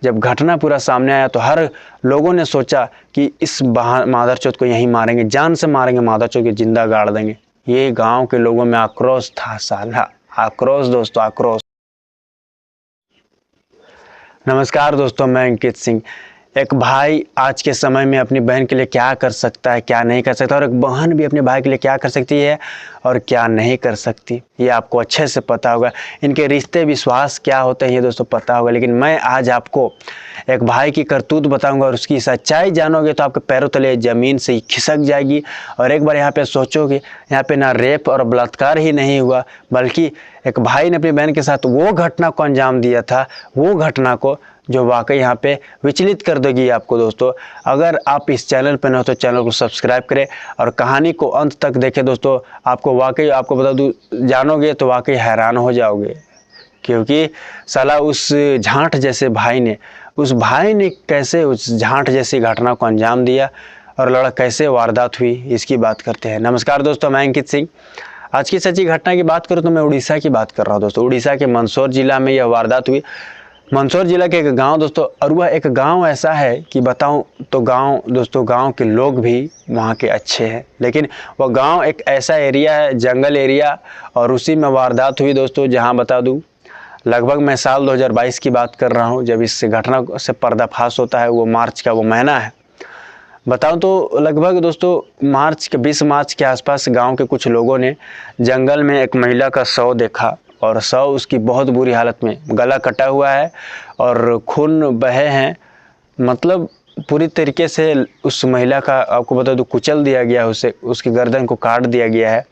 जब घटना पूरा सामने आया तो हर लोगों ने सोचा कि इस मादरचोद को यहीं मारेंगे, जान से मारेंगे, मादरचोद को जिंदा गाड़ देंगे। ये गांव के लोगों में आक्रोश था, साला आक्रोश दोस्तों, आक्रोश। नमस्कार दोस्तों, मैं अंकित सिंह। एक भाई आज के समय में अपनी बहन के लिए क्या कर सकता है, क्या नहीं कर सकता, और एक बहन भी अपने भाई के लिए क्या कर सकती है और क्या नहीं कर सकती, ये आपको अच्छे से पता होगा। इनके रिश्ते विश्वास क्या होते हैं ये दोस्तों पता होगा। लेकिन मैं आज आपको एक भाई की करतूत बताऊंगा और उसकी सच्चाई जानोगे तो आपके पैरों तले ज़मीन से ही खिसक जाएगी। और एक बार यहाँ पे सोचोगे, यहाँ पे ना रेप और बलात्कार ही नहीं हुआ, बल्कि एक भाई ने अपनी बहन के साथ वो घटना को अंजाम दिया था, वो घटना को जो वाकई यहाँ पे विचलित कर देगी आपको दोस्तों। अगर आप इस चैनल पर न हो तो चैनल को सब्सक्राइब करें और कहानी को अंत तक देखें दोस्तों। आपको वाकई, आपको बता दूँ, जानोगे तो वाकई हैरान हो जाओगे, क्योंकि साला उस झांट जैसे भाई ने, उस भाई ने कैसे उस झांट जैसी घटना को अंजाम दिया और लड़ा कैसे वारदात हुई, इसकी बात करते हैं। नमस्कार दोस्तों, मैं अंकित सिंह। आज की सच्ची घटना की बात करूँ तो मैं उड़ीसा की बात कर रहा हूँ दोस्तों। उड़ीसा के मंदसौर जिला में यह वारदात हुई। मंदसौर जिला के एक गांव दोस्तों, और वह एक गांव ऐसा है कि बताऊं तो गांव दोस्तों, गांव के लोग भी वहां के अच्छे हैं, लेकिन वह गांव एक ऐसा एरिया है, जंगल एरिया, और उसी में वारदात हुई दोस्तों। जहां बता दूं, लगभग मैं साल 2022 की बात कर रहा हूं जब इस घटना से पर्दाफाश होता है। वो मार्च का वो महीना है। बताऊं तो लगभग दोस्तों मार्च 20 मार्च के आसपास गांव के कुछ लोगों ने जंगल में एक महिला का शव देखा, और शव उसकी बहुत बुरी हालत में, गला कटा हुआ है और खून बहे हैं। मतलब पूरी तरीके से उस महिला का, आपको बता दूं, कुचल दिया गया है, उसे, उसकी गर्दन को काट दिया गया है।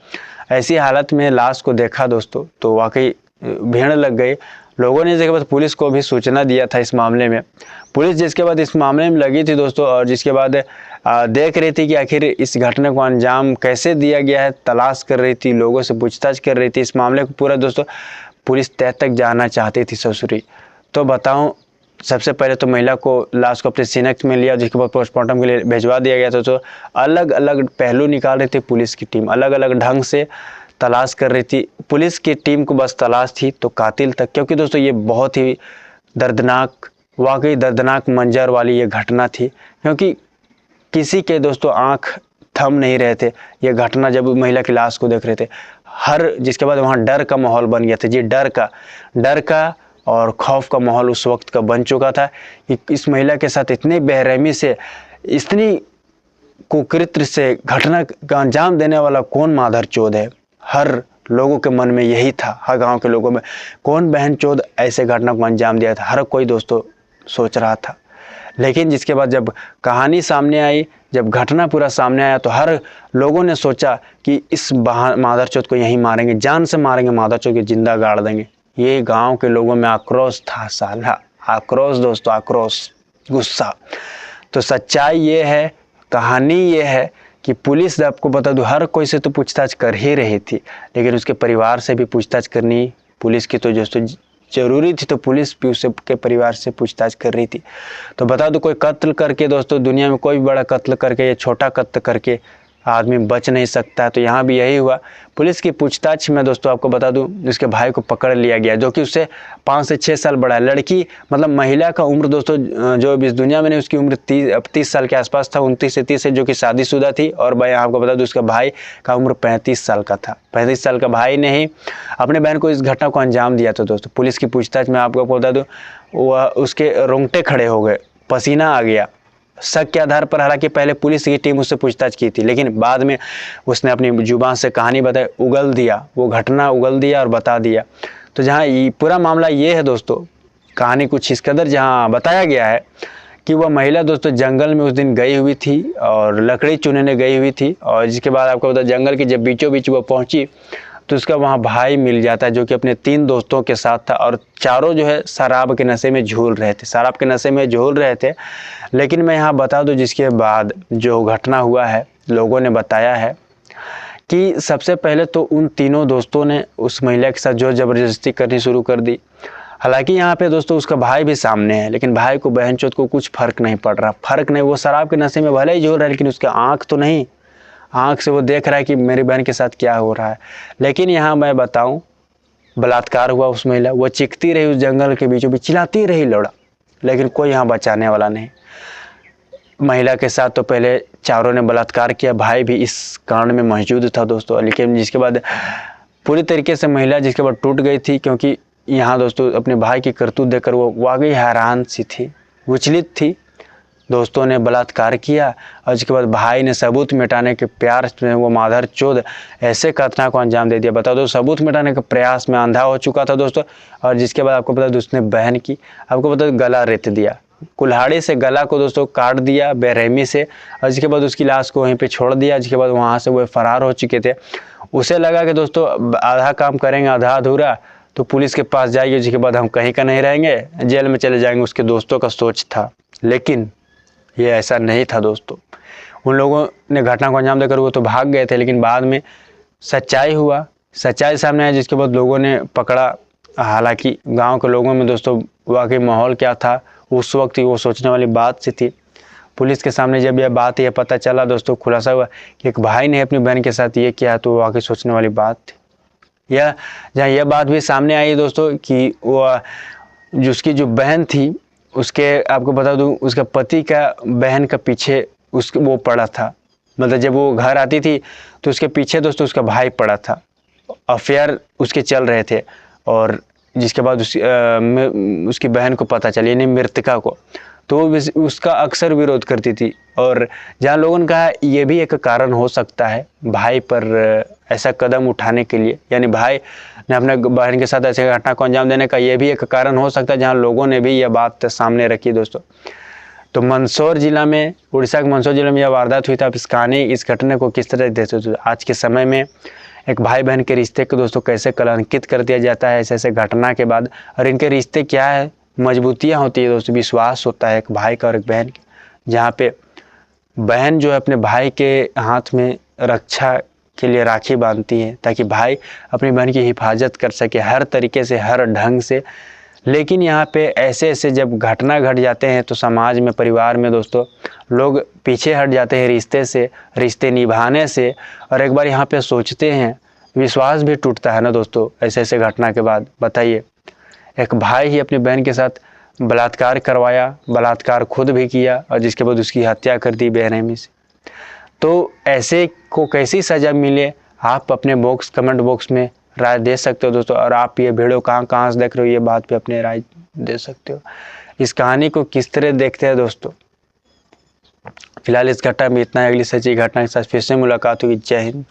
ऐसी हालत में लाश को देखा दोस्तों तो वाकई भीड़ लग गई। लोगों ने इसके बाद पुलिस को भी सूचना दिया था इस मामले में। पुलिस जिसके बाद इस मामले में लगी थी दोस्तों, और जिसके बाद देख रही थी कि आखिर इस घटना को अंजाम कैसे दिया गया है, तलाश कर रही थी, लोगों से पूछताछ कर रही थी। इस मामले को पूरा दोस्तों पुलिस तह तक जाना चाहती थी, ससुरी। तो बताऊं, सबसे पहले तो महिला को, लाश को अपने सीनक में लिया, जिसके बाद पोस्टमार्टम के लिए भिजवा दिया गया था। तो अलग अलग पहलू निकाल रही थी पुलिस की टीम, अलग अलग ढंग से तलाश कर रही थी। पुलिस की टीम को बस तलाश थी तो कातिल तक, क्योंकि दोस्तों ये बहुत ही दर्दनाक, वाकई दर्दनाक मंजर वाली ये घटना थी। क्योंकि किसी के दोस्तों आंख थम नहीं रहे थे। ये घटना जब महिला की लाश को देख रहे थे, जिसके बाद वहाँ डर का माहौल बन गया था जी, डर का और खौफ का माहौल उस वक्त का बन चुका था कि इस महिला के साथ इतनी बेरहमी से, इतनी कुकृत्य से घटना का अंजाम देने वाला कौन मादरचोद है। हर लोगों के मन में यही था, हर गांव के लोगों में, कौन बहनचोद ऐसे घटना को अंजाम दिया था, हर कोई दोस्तों सोच रहा था। लेकिन जिसके बाद जब कहानी सामने आई, जब घटना पूरा सामने आया तो हर लोगों ने सोचा कि इस मादरचोद को यहीं मारेंगे, जान से मारेंगे, मादरचोद को जिंदा गाड़ देंगे। ये गांव के लोगों में आक्रोश था, साला आक्रोश दोस्तों, आक्रोश, गुस्सा। तो सच्चाई ये है, कहानी ये है कि पुलिस, आपको बता दूं, हर कोई से तो पूछताछ कर ही रही थी, लेकिन उसके परिवार से भी पूछताछ करनी पुलिस की तो दोस्तों जरूरी थी। तो पुलिस भी उसके परिवार से पूछताछ कर रही थी। तो बता दूं, कोई कत्ल करके दोस्तों, दुनिया में कोई भी बड़ा कत्ल करके या छोटा कत्ल करके आदमी बच नहीं सकता है। तो यहाँ भी यही हुआ। पुलिस की पूछताछ में दोस्तों आपको बता दूं, उसके भाई को पकड़ लिया गया, जो कि उससे 5 से 6 साल बड़ा है। लड़की, मतलब महिला का उम्र दोस्तों, जो इस दुनिया में नहीं, उसकी उम्र 30 साल के आसपास था, 29 से 30 है, जो कि शादीशुदा थी। और भाई आपको बता दूं, उसका भाई का उम्र 35 साल का था। 35 साल का भाई ने ही अपने बहन को इस घटना को अंजाम दिया था दोस्तों। पुलिस की पूछताछ में आपको बता दूं, वह उसके रोंगटे खड़े हो गए, पसीना आ गया, शक के आधार पर। हालांकि पहले पुलिस की टीम उससे पूछताछ की थी, लेकिन बाद में उसने अपनी जुबान से कहानी बताई, उगल दिया, वो घटना उगल दिया और बता दिया। तो जहाँ पूरा मामला ये है दोस्तों, कहानी कुछ इस कदर जहाँ बताया गया है कि वह महिला दोस्तों जंगल में उस दिन गई हुई थी और लकड़ी चुनने गई हुई थी। और जिसके बाद आपको बता, जंगल के जब बीचों बीच वह पहुंची तो उसका वहाँ भाई मिल जाता है, जो कि अपने 3 दोस्तों के साथ था, और चारों जो है शराब के नशे में झूल रहे थे, शराब के नशे में झूल रहे थे। लेकिन मैं यहाँ बता दूं, जिसके बाद जो घटना हुआ है, लोगों ने बताया है कि सबसे पहले तो उन तीनों दोस्तों ने उस महिला के साथ जोर जबरदस्ती करनी शुरू कर दी। हालांकि यहाँ पे दोस्तों उसका भाई भी सामने है, लेकिन भाई को, बहनचोद को कुछ फर्क नहीं पड़ रहा, फर्क नहीं। वो शराब के नशे में भले ही झूल रहा है, लेकिन उसका आँख तो नहीं, आँख से वो देख रहा है कि मेरी बहन के साथ क्या हो रहा है। लेकिन यहाँ मैं बताऊं, बलात्कार हुआ उस महिला, वो चीखती रही उस जंगल के बीचों बीच, चिल्लाती रही, लौड़ा लेकिन कोई यहाँ बचाने वाला नहीं। महिला के साथ तो पहले चारों ने बलात्कार किया, भाई भी इस कांड में मौजूद था दोस्तों, लेकिन जिसके बाद पूरी तरीके से महिला जिसके बाद टूट गई थी, क्योंकि यहाँ दोस्तों अपने भाई की करतूत देखकर वो वाकई हैरान सी थी, विचलित थी। दोस्तों ने बलात्कार किया और उसके बाद भाई ने सबूत मिटाने के प्यार में वो माधरचोद ऐसे घटना को अंजाम दे दिया। बता दो, सबूत मिटाने के प्रयास में अंधा हो चुका था दोस्तों, और जिसके बाद आपको पता उसने बहन की, आपको पता गला रेत दिया, कुल्हाड़ी से गला को दोस्तों काट दिया बेरहमी से, और जिसके बाद उसकी लाश को वहीं पे छोड़ दिया। जिसके बाद वहाँ से वो फरार हो चुके थे। उसे लगा कि दोस्तों आधा काम करेंगे आधा अधूरा तो पुलिस के पास जाएगी, जिसके बाद हम कहीं का नहीं रहेंगे, जेल में चले जाएंगे, उसके दोस्तों का सोच था। लेकिन ये ऐसा नहीं था दोस्तों। उन लोगों ने घटना को अंजाम देकर वो तो भाग गए थे, लेकिन बाद में सच्चाई हुआ, सच्चाई सामने आया, जिसके बाद लोगों ने पकड़ा। हालांकि गांव के लोगों में दोस्तों वाकई माहौल क्या था उस वक्त, वो सोचने वाली बात सी थी। पुलिस के सामने जब यह पता चला दोस्तों, खुलासा हुआ कि एक भाई ने अपनी बहन के साथ ये किया, तो वाकई सोचने वाली बात थी। जहाँ यह बात भी सामने आई दोस्तों कि वो जिसकी जो बहन थी, उसके आपको बता दूं उसका पति का बहन का पीछे वो पड़ा था। मतलब जब वो घर आती थी तो उसके पीछे दोस्तों उसका भाई पड़ा था, अफेयर उसके चल रहे थे। और जिसके बाद उसकी बहन को पता चली, यानी मृतका को, तो वो उसका अक्सर विरोध करती थी। और जहाँ लोगों ने कहा ये भी एक कारण हो सकता है भाई पर ऐसा कदम उठाने के लिए, यानी भाई ने अपने बहन के साथ ऐसे घटना को अंजाम देने का ये भी एक कारण हो सकता है, जहाँ लोगों ने भी यह बात सामने रखी दोस्तों। तो मंदसौर जिला में, उड़ीसा के मंदसौर जिले में यह वारदात हुई था। अब इस घटना को किस तरह देखते हो? आज के समय में एक भाई बहन के रिश्ते को दोस्तों कैसे कलंकित कर दिया जाता है ऐसे घटना के बाद। और इनके रिश्ते क्या है, मजबूतियाँ होती है दोस्तों, विश्वास होता है एक भाई का और एक बहन का, जहाँ पे बहन जो है अपने भाई के हाथ में रक्षा के लिए राखी बांधती है, ताकि भाई अपनी बहन की हिफाजत कर सके हर तरीके से, हर ढंग से। लेकिन यहाँ पे ऐसे जब घटना घट जाते हैं तो समाज में, परिवार में दोस्तों लोग पीछे हट जाते हैं रिश्ते से, रिश्ते निभाने से। और एक बार यहाँ पे सोचते हैं, विश्वास भी टूटता है ना दोस्तों ऐसे घटना के बाद। बताइए, एक भाई ही अपनी बहन के साथ बलात्कार करवाया, बलात्कार खुद भी किया, और जिसके बाद उसकी हत्या कर दी बेरहमी से। तो ऐसे को कैसी सज़ा मिले, आप अपने कमेंट बॉक्स में राय दे सकते हो दोस्तों। और आप ये वीडियो कहाँ से देख रहे हो, ये बात पे अपने राय दे सकते हो। इस कहानी को किस तरह देखते हैं दोस्तों। फिलहाल इस घटना में इतना है, अगली सच्ची घटना के साथ फिर से मुलाकात होगी। जय हिंद।